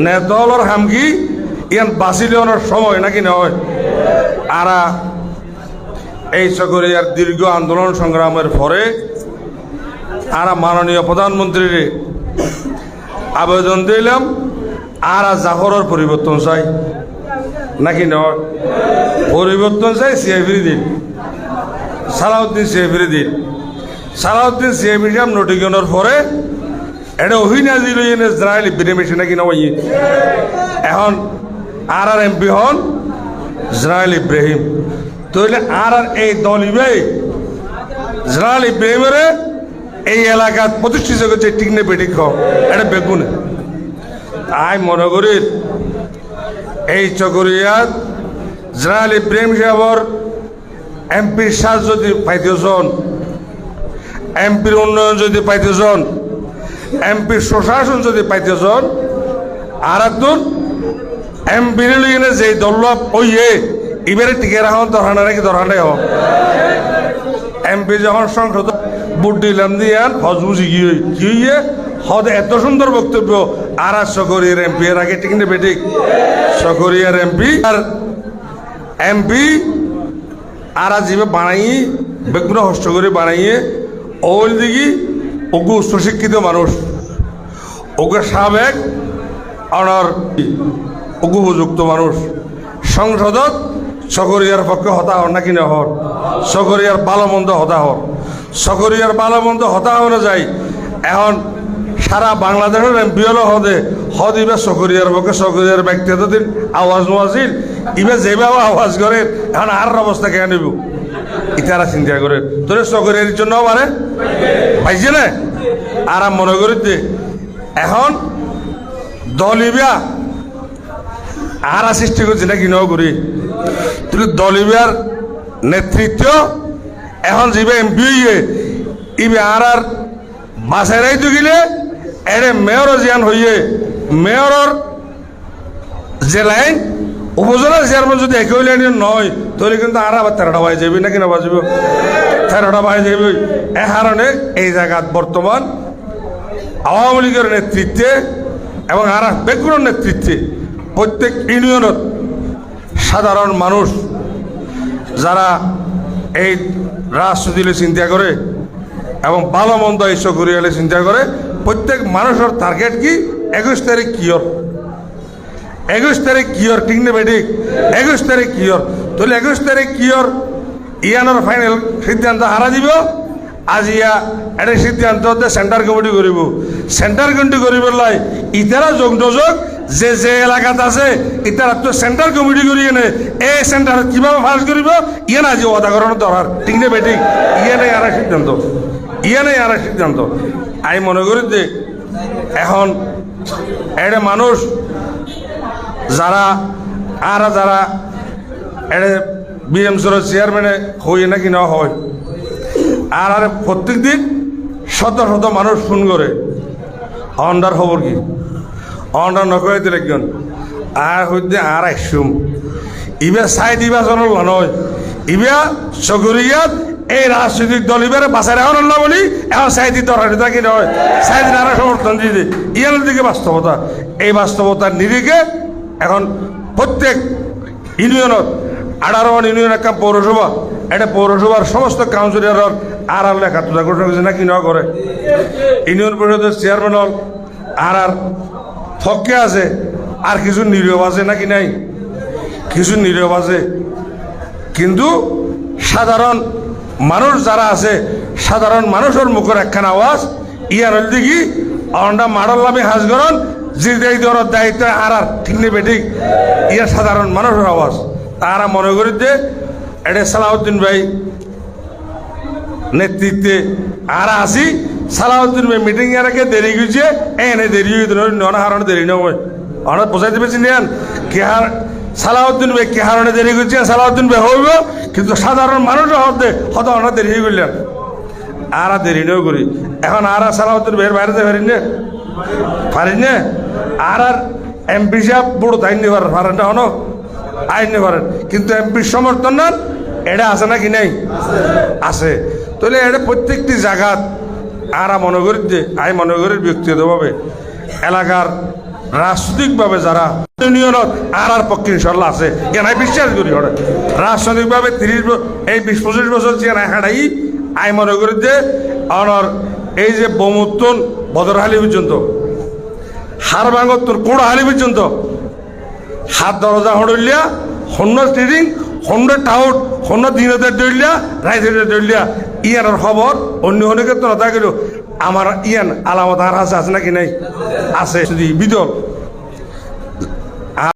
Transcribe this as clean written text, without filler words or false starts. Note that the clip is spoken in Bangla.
নেতলর হামকি ইয়ান বাঁচিলেওয়ার সময় নাকি নয়। আরা এই সকরিয়ার দীর্ঘ আন্দোলন সংগ্রামের পরে আরা মাননীয় প্রধানমন্ত্রীর আবেদন দিলাম আরা জাফরের পরিবর্তন চাই নাকি নয়। পরিবর্তন চাই সিআইবির দিন সালাউদ্দিন সিআইবির দিন সালাউদ্দিন সিআইবির সাহেব নোটিফিকেশনের পরে এটা অভিনাজি লইনে ইসরায়েল বেনিফিট নাকি নয়। এখন আর এমপি হন ইসরায়েল ইব্রাহিম তাহলে আর এই দল ইবে ইসরায়েল ইব্রাহিমের এই এলাকাত প্রতিষ্ঠিত করছে টিকনে বেটিক এটা বেগুনে আই মনে করি এই চকরিয়াত ইসরায়েল ইব্রাহিম সাহেবর এমপির সাজ যদি পাইতেছন, এমপির উন্নয়ন যদি পাইতেছন, এমপির সুশাসন যদি পাইতেছন, আর একজন এমপির লিগে যে দল ওইয়ে এবারে টিকে রাখুন দরকার নাকি দরকার নেই হোক। এমপি যখন সংসদ ভোট দিলাম দিয়ান হজবুঝি কি হইয়ে হদ এত সুন্দর বক্তব্য আর সকরিয়ার এমপি এর আগে ঠিক না বেঠিক সকরিয়ার এমপি আর এমপি আর জীবে বানাই বেগুন হস্ত করে বানাইয়ে ওল দিকে ওগু উচ্চশিক্ষিত মানুষ ওকে সাবেক অনার ওগু উপযুক্ত মানুষ সংসদত সকরিয়ার পক্ষে হতা হন নাকি না হর সকরিয়ার ভালো মন্দ হতা হর সকরিয়ার ভালো মন্দ হতা হওয়া যায়। এখন সারা বাংলাদেশের এমপি হলো হদে হদ ইবে সকরিয়ার পক্ষে সকরিয়ার ব্যক্তিগত দিন আওয়াজ নোয়াছিল ইবে যেভাবে আওয়াজ করে এখন আর অবস্থা কেন নিব ইতারা চিন্তা করে তোরে সকরিয়ার জন্য মানে পাইছে না আর মনে করি এখন দল ইবিয়া আর সৃষ্টি করছে নাকি ন করি তুই দল ইবিয়ার নেতৃত্ব এখন যাবে এমপি ইবে আর বাসারাই তো গেলে এরে মেয়র জিয়ান হইয়ে মেয়রের যে লাইন উপজেলা চেয়ারম্যান যদি একই লাইনের নয় তাহলে কিন্তু আর আবার 13টা বাজে যাবি নাকি না বাজব 13টা বাজে যাবি। এ কারণে এই জায়গাত বর্তমান আওয়ামী লীগের নেতৃত্বে এবং আর বেগুনের নেতৃত্বে প্রত্যেক ইউনিয়নত সাধারণ মানুষ যারা এই রাজনীতি চিন্তা করে এবং ভালো মন্দ এই সকরিয়ালে চিন্তা করে প্রত্যেক মানুষের টার্গেট কি 21 তারিখ কিয়র 21 তারিখ কিয়র ঠিক না বেঠিক 21 তারিখ কিয়র তাহলে 21 তারিখ কিয়র ইয়ানোর ফাইনাল সিদ্ধান্ত হারা দিব আজ ইয়া এটা সিদ্ধান্ত সেন্টার কমিটি করব সেন্টার কমিটি করিব লাই ইতারা যোগ নযোগ যে যে এলাকাত আছে ইতারা তো সেন্টার কমিটি করি এনে এই সেন্টার কিভাবে ফাঁস করিব ইয়ে না যে অদাকরণ দরকার ঠিক না বেঠিক ইয়ে নেই আর সিদ্ধান্ত ইয়ে নেই আর সিদ্ধান্ত আমি মনে করি যে এখন এটা মানুষ যারা আর যারা এটা বিএমসির চেয়ারম্যানে হই নাকি না হয় আর আর প্রত্যেক দিন শত শত মানুষ ফোন করে অন্ডার খবর কি অন্ডার নকরে দিলে একজন আর হইতে আর আইসুম ইবে চাই দিবা জনল নয় ইবা চকরিয়াত এই রাজনৈতিক দল ইবারে বাঁচাই এখন আল্লাহ বলি এখন চাইদি দরকার কি নয় চাইদিন আর সমর্থন দিয়ে দিই ইয়ার দিকে বাস্তবতা এই বাস্তবতার নিরিখে এখন প্রত্যেক ইউনিয়নত 18 ইউনিয়ন একটা পৌরসভা এটা পৌরসভার সমস্ত কাউন্সিলর আর লেখা তোলা ঘোষণা করছে নাকি না করে ইউনিয়ন পরিষদের চেয়ারম্যান হল আর ফককে আছে আর কিছু নীরব আছে নাকি নাই কিছু নীরব আছে কিন্তু সাধারণ মানুষ যারা আছে সাধারণ মানুষের মুখের একখান আওয়াজ ইয়ার হল দেখি অন্ডা মাডল লাভে হাজগরণ যে দায়িত্ব আর ঠিক নেই বেঠিক ইয়ার সাধারণ মানুষের আওয়াজ তারা মনে করি যে এটা সালাউদ্দিন ভাই নেতৃত্বে আর আসি সালাউদ্দিন ভাই মিটিং এর আগে দেরি গেছে এনে দেরি হারণে দেরি নয় অনেক বোঝাইতে পেরেছি নেন কে হার সালাউদ্দিন ভাই কে হারণে দেরি করছে সালাউদ্দিন ভাই হইব কিন্তু সাধারণ মানুষের হতে হত অনেক দেরি হয়ে গেলেন আর দেরি নয় করি এখন আর সালাউদ্দিন ভাইয়ের বাইরে পারি না পারি না আর এমপি সাহেব বড় তাই নিবার পারেন না হনো আইন পারেন কিন্তু এমপির সমর্থন নেন এটা আছে নাকি নেই আছে তাহলে এটা প্রত্যেকটি জায়গাত আর মনে করি যে আমি মনে করি ব্যক্তিগতভাবে এলাকার রাজনৈতিকভাবে যারা ইউনিয়নত আর পক্ষে ইনশাল্লাহ আছে এনাই বিশ্বাস করি ওরা রাজনৈতিকভাবে 20-25 বছর যে হাঁটাই আই মনে করি যে অনর এই যে বমুত্তন বদরহালি পর্যন্ত হার ভাঙত্তর কোড়াহালি পর্যন্ত হাত দরজা হড়লিয়া হন্য স্টিরিং হন্য টাউট হন্য দিনদের দৌড়লিয়া রাইজের দৌড়লিয়া ইয়ানোর খবর অন্য অনেকের তো না থাকলেও আমার ইয়ান আলামত আর আছে নাকি নাই আছে যদি বিদল